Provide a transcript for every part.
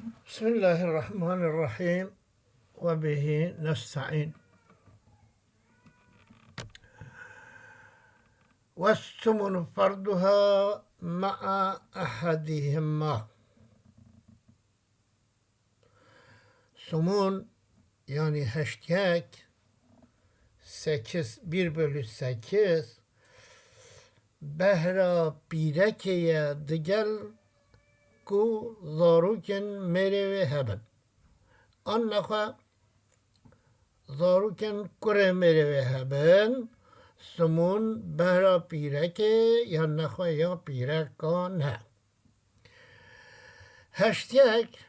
بسم الله الرحمن الرحيم وبه نستعين. والثمن فردها مع أحدهما. ثمن yani heştek 1/8 behra pirekeye digel ku zaruken merevi hebben. Annaha zaruken kure merevi hebben. ثمن behra pireke yannaha ya pireka ne. Heştek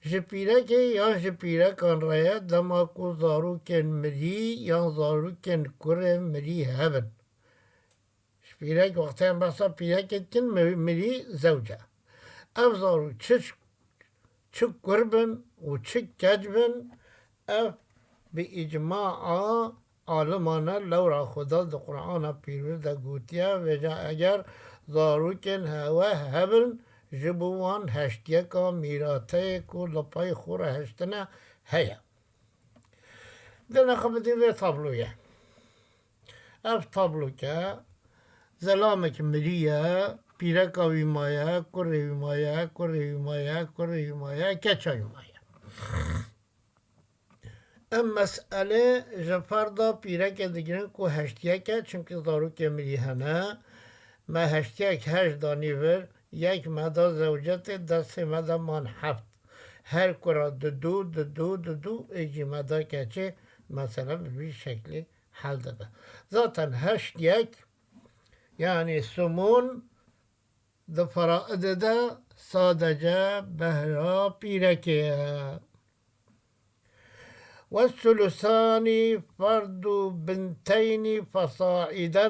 ji pîrekê yan ji pîrekan re ye dema ku zarokên mirî yan zarokên kurê mirî hebin. Ji pîrek wextê behsa pîrekê dikin mirî zewc e. Ev zarok çi kur bin û çi keç bin ev bi îcmaa aliman e lewra Xweda di Qur'ana pîrozê de gotiye vêja eger zarokên hewe hebin ji bo wan heştiyeka mîrateyê ku li pey xwe re heştine heye. Dêne xwe bidîn vê tabloyê. Ev tabloke zelameke mirî ye, pîreka wî maye, kurê wî maye, kurê wî maye, kurê wî maye, keça wî maye. Em meselê ji ferda pîrekê digirin ku heştiyek e çünkü zarokê mirî hene. Me heştiyek heş danî vir yek meda zewcetê destê me de man heft. Her kura du êcî meda keçê mesela bi vî şeklî hel dibe. Zaten heştiyek yani sumun di feraidê de sadece behra pîrekê ye. والثلثان فرد بنتين فصاعدا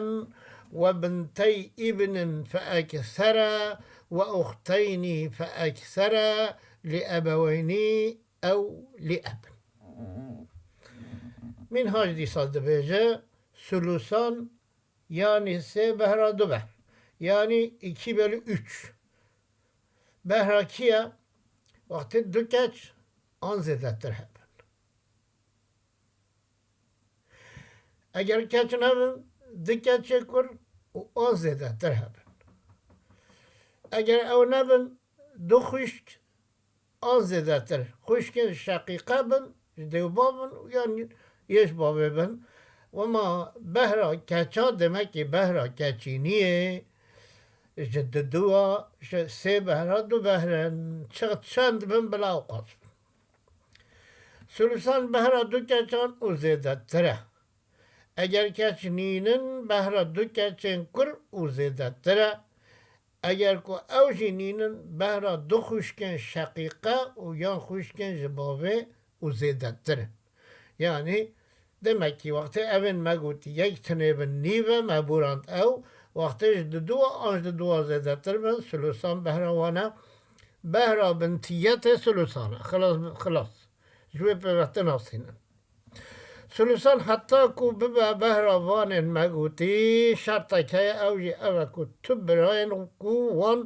وبنتي ابن فأكثر وأختين فأكثر لأبوين أو لأب. من هاج دي صاد بيجا ثلثان yani se behra du behr. Yani 2/3. Behra kiye? Vakti du keç an zedettir hep. Eğer keçin hebin du keçe kur o an zedettir hep. Eğer ev nebin du xuşk an zedettir. Xuşkin şakika bin dev babın yani yeş babı bin. Ama behra keça demek ki behra keçiniye جددوها سه بهرا دو بهرن چند بن بلا اوقات سلسان بهرا دو کچان او زیده تره اگر کچ نینن بهرا دو کچن کر او زیده تره اگر کو اوجی نینن بهرا دو خوشکن شقیقه او یا خوشکن جبابه او زیده تره yani demek ki vakti evin meguti یک tane ben nive meburant ev وقتش دو آنج دو زیادتر من سلوسان بهروانه بهرا بنتیت سلوسانه خلاص جوی به وقت ناسینه سلوسان حتی کو ببه بهراوان مگوتی شرط که اوجی اوه کو تو براین کو وان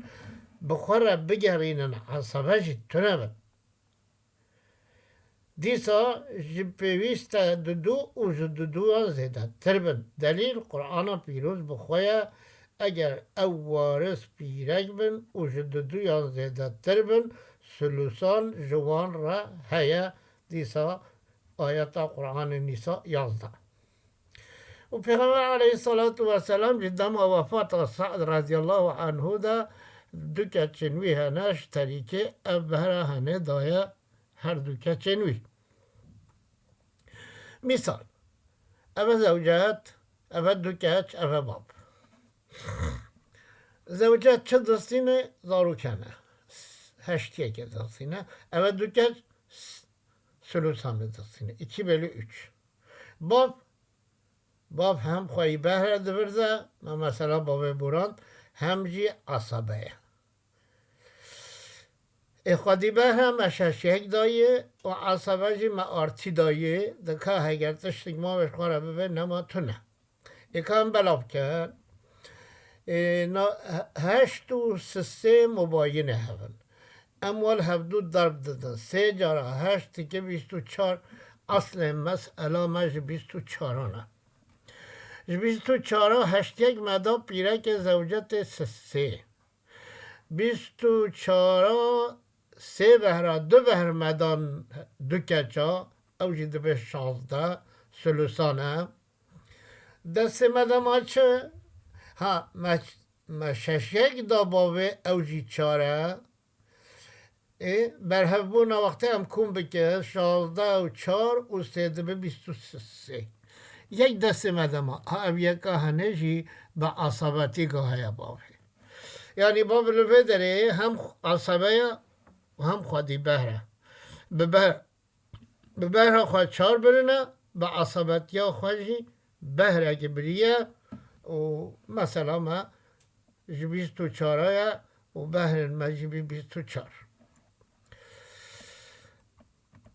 بخوره بگرینن عصبه جی تنبه دیسا جپیویست دو و دو زیادتر بن دلیل قرآن پیروز بخواه اگر او وارث پیرک بن و جددو یا زیادتر بن سلوسان جوان را هیا دیسا آیت قرآن نیسا 11 و پیغمبر علیه الصلاة والسلام جدا ما وفات سعد رضی الله عنه دا دو کچنوی هنش طریقه ابهره هنه دایا هر دو کچنوی مثال اوه زوجات اوه دو کچ اوه باب زوجات چه دستینه زاروکنه هشتیه که دستینه اوه دو کچ سلوسانه دستینه 2/3 باب هم خواهی بهره دورده مثلا باب بران هم جی عصبه اخوادی به هم اششیک دایه و عصبه جی ما آرتی دایه دکه هگر تشتیک ما بشخواره ببه نما تو نه اکام بلاب کرد هشت و سه مباینه هون اموال هفدو ضرب دادن 3 × 8 که 24 اصل مسئله مج 24 24 هشت مدا پیرک زوجت 3 24 3 2 بهر مدان 2 کچا او جید به 16 سلوسانه دست مدام آچه ها ما 6 دا باوه او جی 4 بر هفبون وقتی هم کن بکه 16 و 4 و 3 به 23 یک دست مدام ها او یکا هنجی با عصباتی گاهی باوه یعنی باب لوه داره هم عصبه و هم خودی بهره به بهره خود 4 برنه با عصباتی ها خودی بهره که بریه و مثلا ما 24 و بهر مجیبی 24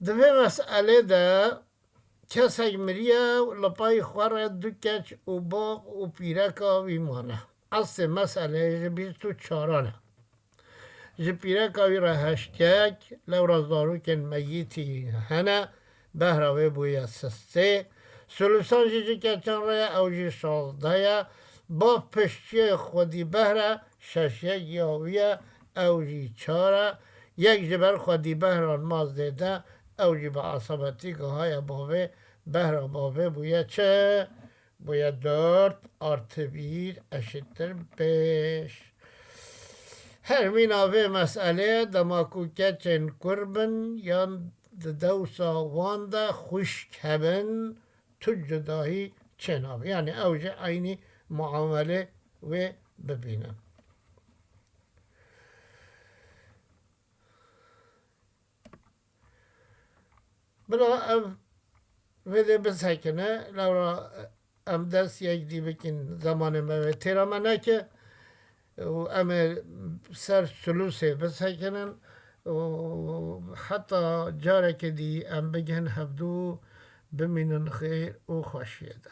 دوی مسئله ده کسی مریه لپای خوره 2 کچ و باغ و پیرکا ویمانه اصل مسئله 24 پیرکا وی را 8 لورا زاروکن میتی هنه بهراوی بویا 3 سلوسان جی کچان را او جی 16 با پشتی خودی بهره 6 یاویه او جی 4 یک جبر خودی بهران مازده او جی با عصباتی که های باوه بهرا باوه بویا چه؟ بویا 4 ارتبیر اشتر 5 هرمین آوه مسئله دماکو کچن کربن یا دوسا وانده خوش کبن تو جداهی چناب یعنی اوجه عینی معامله و ببینم بلا وده بسکنه لورا ام دست یک دی بکن زمان موه تیرا منه که و ام سر سلوسه بسکنن و حتی جاره که دی ام بگن هفدو بمینن خیر و خوشیده